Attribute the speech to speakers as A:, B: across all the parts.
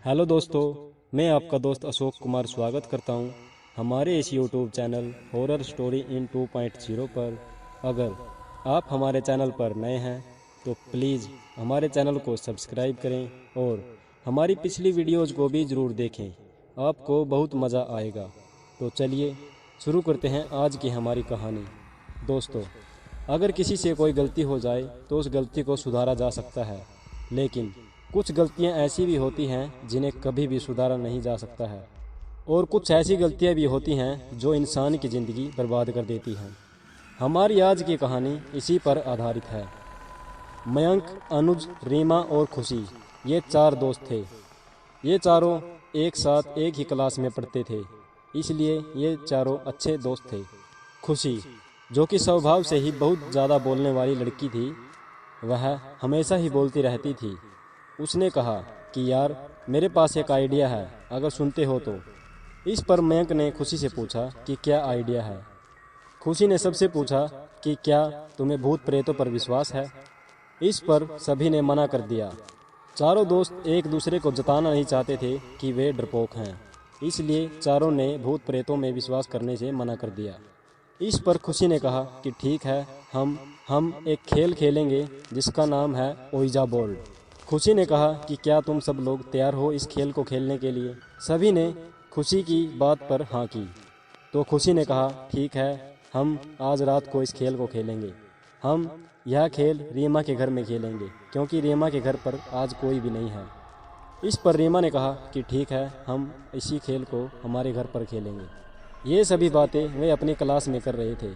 A: Hello दोस्तों, मैं आपका दोस्त अशोक कुमार स्वागत करता हूं हमारे इस YouTube channel horror story in 2.0 पर। अगर आप हमारे चैनल पर नए हैं तो प्लीज़ हमारे चैनल को सब्सक्राइब करें और हमारी पिछली वीडियोज़ को भी ज़रूर देखें, आपको बहुत मज़ा आएगा। तो चलिए शुरू करते हैं आज की हमारी कहानी। दोस्तों, अगर किसी से कोई गलती हो जाए तो उस गलती को सुधारा जा सकता है, लेकिन कुछ गलतियां ऐसी भी होती हैं जिन्हें कभी भी सुधारा नहीं जा सकता है, और कुछ ऐसी गलतियां भी होती हैं जो इंसान की ज़िंदगी बर्बाद कर देती हैं। हमारी आज की कहानी इसी पर आधारित है। मयंक, अनुज, रीमा और खुशी ये 4 दोस्त थे। ये चारों एक साथ एक ही क्लास में पढ़ते थे, इसलिए ये चारों अच्छे दोस्त थे। खुशी, जो कि स्वभाव से ही बहुत ज़्यादा बोलने वाली लड़की थी, वह हमेशा ही बोलती रहती थी। उसने कहा कि यार, मेरे पास एक आइडिया है, अगर सुनते हो तो। इस पर मयंक ने खुशी से पूछा कि क्या आइडिया है। खुशी ने सबसे पूछा कि क्या तुम्हें भूत प्रेतों पर विश्वास है। इस पर सभी ने मना कर दिया। चारों दोस्त एक दूसरे को जताना नहीं चाहते थे कि वे डरपोक हैं, इसलिए चारों ने भूत प्रेतों में विश्वास करने से मना कर दिया। इस पर खुशी ने कहा कि ठीक है, हम एक खेल खेलेंगे जिसका नाम है ओइजा बोर्ड। खुशी ने कहा कि क्या तुम सब लोग तैयार हो इस खेल को खेलने के लिए। सभी ने खुशी की बात पर हाँ की। तो खुशी ने कहा ठीक है, हम आज रात को इस खेल को खेलेंगे। हम यह खेल रीमा के घर में खेलेंगे, क्योंकि रीमा के घर पर आज कोई भी नहीं है। इस पर रीमा ने कहा कि ठीक है, हम इसी खेल को हमारे घर पर खेलेंगे। ये सभी बातें वे अपनी क्लास में कर रहे थे।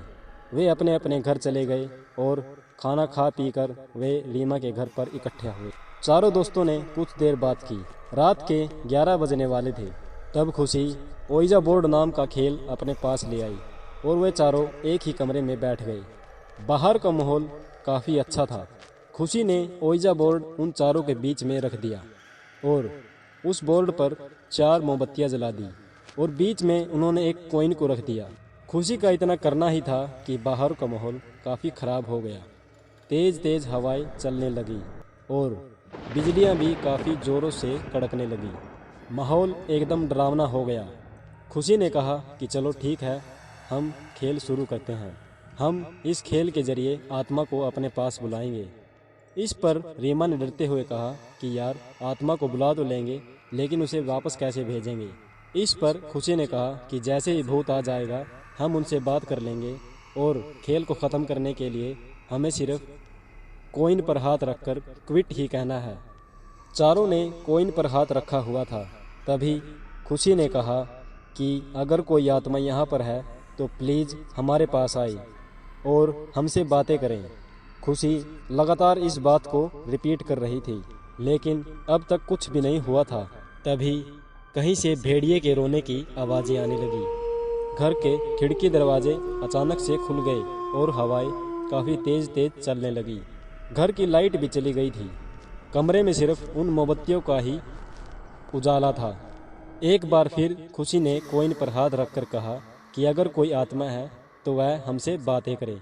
A: वे अपने अपने घर चले गए और खाना खा पी कर वे रीमा के घर पर इकट्ठे हुए। चारों दोस्तों ने कुछ देर बात की। रात के 11 बजने वाले थे। तब खुशी ओइजा बोर्ड नाम का खेल अपने पास ले आई और वे चारों एक ही कमरे में बैठ गए। बाहर का माहौल काफ़ी अच्छा था। खुशी ने ओइजा बोर्ड उन चारों के बीच में रख दिया और उस बोर्ड पर 4 मोमबत्तियां जला दी और बीच में उन्होंने एक कॉइन को रख दिया। खुशी का इतना करना ही था कि बाहर का माहौल काफ़ी ख़राब हो गया। तेज़ तेज़ हवाएं चलने लगी और बिजलियां भी काफ़ी ज़ोरों से कड़कने लगी। माहौल एकदम डरावना हो गया। खुशी ने कहा कि चलो ठीक है, हम खेल शुरू करते हैं। हम इस खेल के ज़रिए आत्मा को अपने पास बुलाएंगे। इस पर रीमा ने डरते हुए कहा कि यार, आत्मा को बुला तो लेंगे, लेकिन उसे वापस कैसे भेजेंगे। इस पर खुशी ने कहा कि जैसे ही भूत आ जाएगा हम उनसे बात कर लेंगे और खेल को ख़त्म करने के लिए हमें सिर्फ कॉइन पर हाथ रखकर क्विट ही कहना है। चारों ने कॉइन पर हाथ रखा हुआ था। तभी खुशी ने कहा कि अगर कोई आत्मा यहाँ पर है तो प्लीज़ हमारे पास आए और हमसे बातें करें। खुशी लगातार इस बात को रिपीट कर रही थी, लेकिन अब तक कुछ भी नहीं हुआ था। तभी कहीं से भेड़िए के रोने की आवाज़ें आने लगी। घर के खिड़की दरवाजे अचानक से खुल गए और हवाएं काफ़ी तेज़ तेज़ चलने लगी। घर की लाइट भी चली गई थी। कमरे में सिर्फ उन मोमबत्तियों का ही उजाला था। एक बार फिर खुशी ने कॉइन पर हाथ रखकर कहा कि अगर कोई आत्मा है तो वह हमसे बातें करे।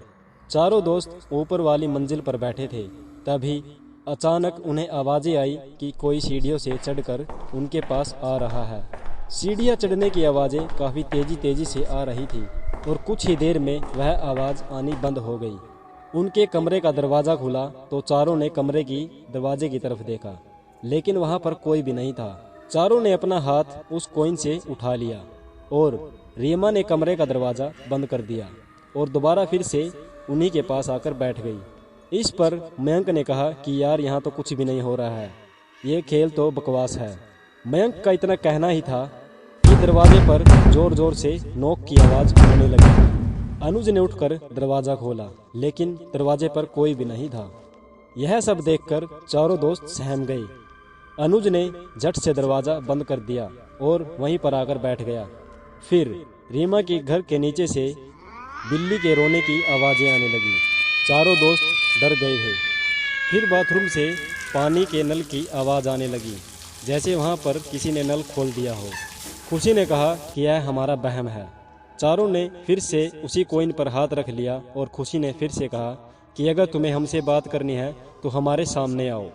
A: चारों दोस्त ऊपर वाली मंजिल पर बैठे थे। तभी अचानक उन्हें आवाज़ें आई कि कोई सीढ़ियों से चढ़कर उनके पास आ रहा है। सीढ़ियाँ चढ़ने की आवाज़ें काफ़ी तेज़ी से आ रही थी और कुछ ही देर में वह आवाज़ आनी बंद हो गई। उनके कमरे का दरवाज़ा खुला तो चारों ने कमरे की दरवाजे की तरफ देखा, लेकिन वहाँ पर कोई भी नहीं था। चारों ने अपना हाथ उस कॉइन से उठा लिया और रीमा ने कमरे का दरवाज़ा बंद कर दिया और दोबारा फिर से उन्हीं के पास आकर बैठ गई। इस पर मयंक ने कहा कि यार, यहाँ तो कुछ भी नहीं हो रहा है, ये खेल तो बकवास है। मयंक का इतना कहना ही था कि दरवाजे पर ज़ोर ज़ोर से नॉक की आवाज़ होने लगी। अनुज ने उठकर दरवाज़ा खोला, लेकिन दरवाजे पर कोई भी नहीं था। यह सब देखकर चारों दोस्त सहम गए। अनुज ने झट से दरवाज़ा बंद कर दिया और वहीं पर आकर बैठ गया। फिर रीमा के घर के नीचे से बिल्ली के रोने की आवाज़ें आने लगी। चारों दोस्त डर गए थे। फिर बाथरूम से पानी के नल की आवाज़ आने लगी, जैसे वहाँ पर किसी ने नल खोल दिया हो। खुशी ने कहा कि यह हमारा वहम है। चारों ने फिर से उसी कॉइन पर हाथ रख लिया और खुशी ने फिर से कहा कि अगर तुम्हें हमसे बात करनी है तो हमारे सामने आओ।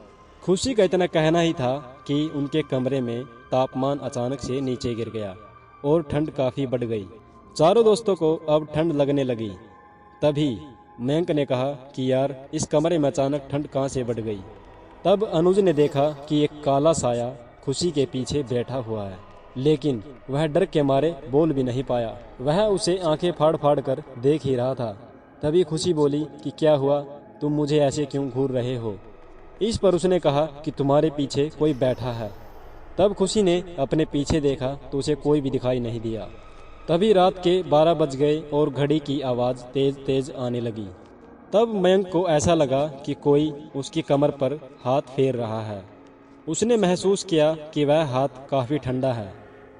A: खुशी का इतना कहना ही था कि उनके कमरे में तापमान अचानक से नीचे गिर गया और ठंड काफ़ी बढ़ गई। चारों दोस्तों को अब ठंड लगने लगी। तभी मयंक ने कहा कि यार इस कमरे में अचानक ठंड कहाँ से बढ़ गई। तब अनुज ने देखा कि एक काला साया खुशी के पीछे बैठा हुआ है, लेकिन वह डर के मारे बोल भी नहीं पाया। वह उसे आंखें फाड़ फाड़ कर देख ही रहा था। तभी खुशी बोली कि क्या हुआ, तुम मुझे ऐसे क्यों घूर रहे हो। इस पर उसने कहा कि तुम्हारे पीछे कोई बैठा है। तब खुशी ने अपने पीछे देखा तो उसे कोई भी दिखाई नहीं दिया। तभी रात के 12 बज गए और घड़ी की आवाज़ तेज तेज आने लगी। तब मयंक को ऐसा लगा कि कोई उसकी कमर पर हाथ फेर रहा है। उसने महसूस किया कि वह हाथ काफ़ी ठंडा है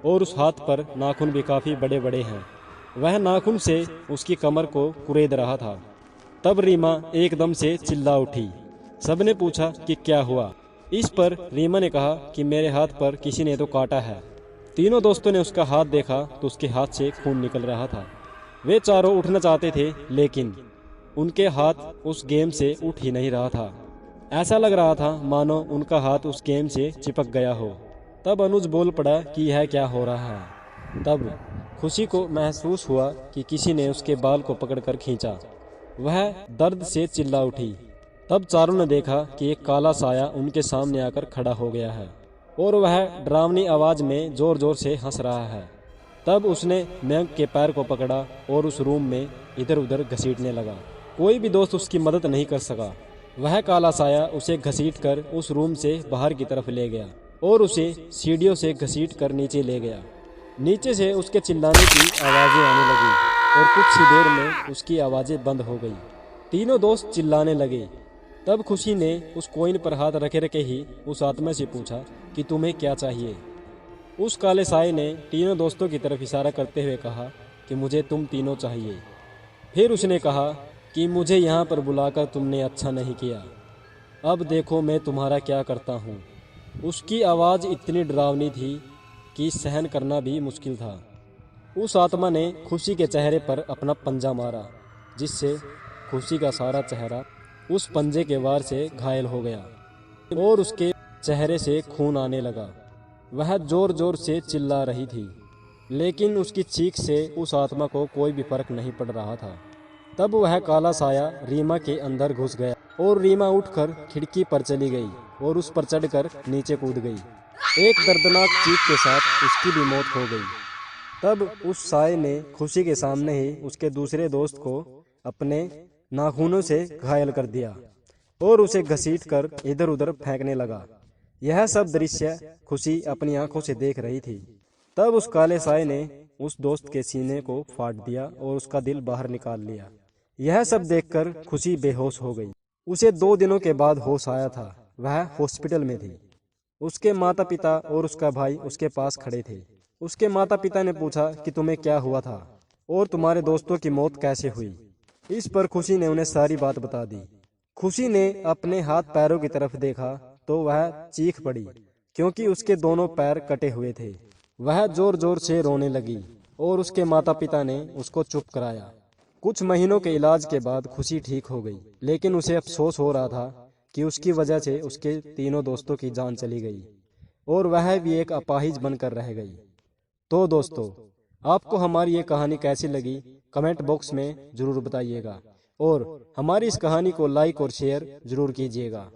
A: और उस हाथ पर नाखून भी काफ़ी बड़े बड़े हैं। वह नाखून से उसकी कमर को कुरेद रहा था। तब रीमा एकदम से चिल्ला उठी। सबने पूछा कि क्या हुआ। इस पर रीमा ने कहा कि मेरे हाथ पर किसी ने तो काटा है। तीनों दोस्तों ने उसका हाथ देखा तो उसके हाथ से खून निकल रहा था। वे चारों उठना चाहते थे, लेकिन उनके हाथ उस गेम से उठ ही नहीं रहा था। ऐसा लग रहा था मानो उनका हाथ उस गेम से चिपक गया हो। तब अनुज बोल पड़ा कि यह क्या हो रहा है। तब खुशी को महसूस हुआ कि किसी ने उसके बाल को पकड़कर खींचा। वह दर्द से चिल्ला उठी। तब चारों ने देखा कि एक काला साया उनके सामने आकर खड़ा हो गया है और वह डरावनी आवाज में जोर जोर से हंस रहा है। तब उसने मयंक के पैर को पकड़ा और उस रूम में इधर उधर घसीटने लगा। कोई भी दोस्त उसकी मदद नहीं कर सका। वह काला साया उसे घसीट कर उस रूम से बाहर की तरफ ले गया और उसे सीढ़ियों से घसीट कर नीचे ले गया। नीचे से उसके चिल्लाने की आवाज़ें आने लगी और कुछ ही देर में उसकी आवाज़ें बंद हो गई। तीनों दोस्त चिल्लाने लगे। तब खुशी ने उस कॉइन पर हाथ रखे रखे ही उस आत्मा से पूछा कि तुम्हें क्या चाहिए। उस काले साये ने तीनों दोस्तों की तरफ इशारा करते हुए कहा कि मुझे तुम तीनों चाहिए। फिर उसने कहा कि मुझे यहाँ पर बुलाकर तुमने अच्छा नहीं किया। अब देखो मैं तुम्हारा क्या करता हूँ। उसकी आवाज़ इतनी डरावनी थी कि सहन करना भी मुश्किल था। उस आत्मा ने खुशी के चेहरे पर अपना पंजा मारा, जिससे खुशी का सारा चेहरा उस पंजे के वार से घायल हो गया और उसके चेहरे से खून आने लगा। वह जोर जोर से चिल्ला रही थी, लेकिन उसकी चीख से उस आत्मा को कोई भी फर्क नहीं पड़ रहा था। तब वह काला साया रीमा के अंदर घुस गया और रीमा उठकर खिड़की पर चली गई और उस पर चढ़कर नीचे कूद गई। एक दर्दनाक चीख के साथ उसकी भी मौत हो गई। तब उस साये ने खुशी के सामने ही उसके दूसरे दोस्त को अपने नाखूनों से घायल कर दिया और उसे घसीट कर इधर उधर फेंकने लगा। यह सब दृश्य खुशी अपनी आंखों से देख रही थी। तब उस काले साये ने उस दोस्त के सीने को फाड़ दिया और उसका दिल बाहर निकाल लिया। यह सब देखकर खुशी बेहोश हो गई। उसे 2 दिनों के बाद होश आया था। वह हॉस्पिटल में थी। उसके माता पिता और उसका भाई उसके पास खड़े थे। उसके माता पिता ने पूछा कि तुम्हें क्या हुआ था और तुम्हारे दोस्तों की मौत कैसे हुई। इस पर खुशी ने उन्हें सारी बात बता दी। खुशी ने अपने हाथ पैरों की तरफ देखा तो वह चीख पड़ी, क्योंकि उसके दोनों पैर कटे हुए थे। वह जोर जोर से रोने लगी और उसके माता पिता ने उसको चुप कराया। कुछ महीनों के इलाज के बाद खुशी ठीक हो गई, लेकिन उसे अफसोस हो रहा था कि उसकी वजह से उसके तीनों दोस्तों की जान चली गई और वह भी एक अपाहिज बनकर रह गई। तो दोस्तों, आपको हमारी ये कहानी कैसी लगी कमेंट बॉक्स में ज़रूर बताइएगा और हमारी इस कहानी को लाइक और शेयर ज़रूर कीजिएगा।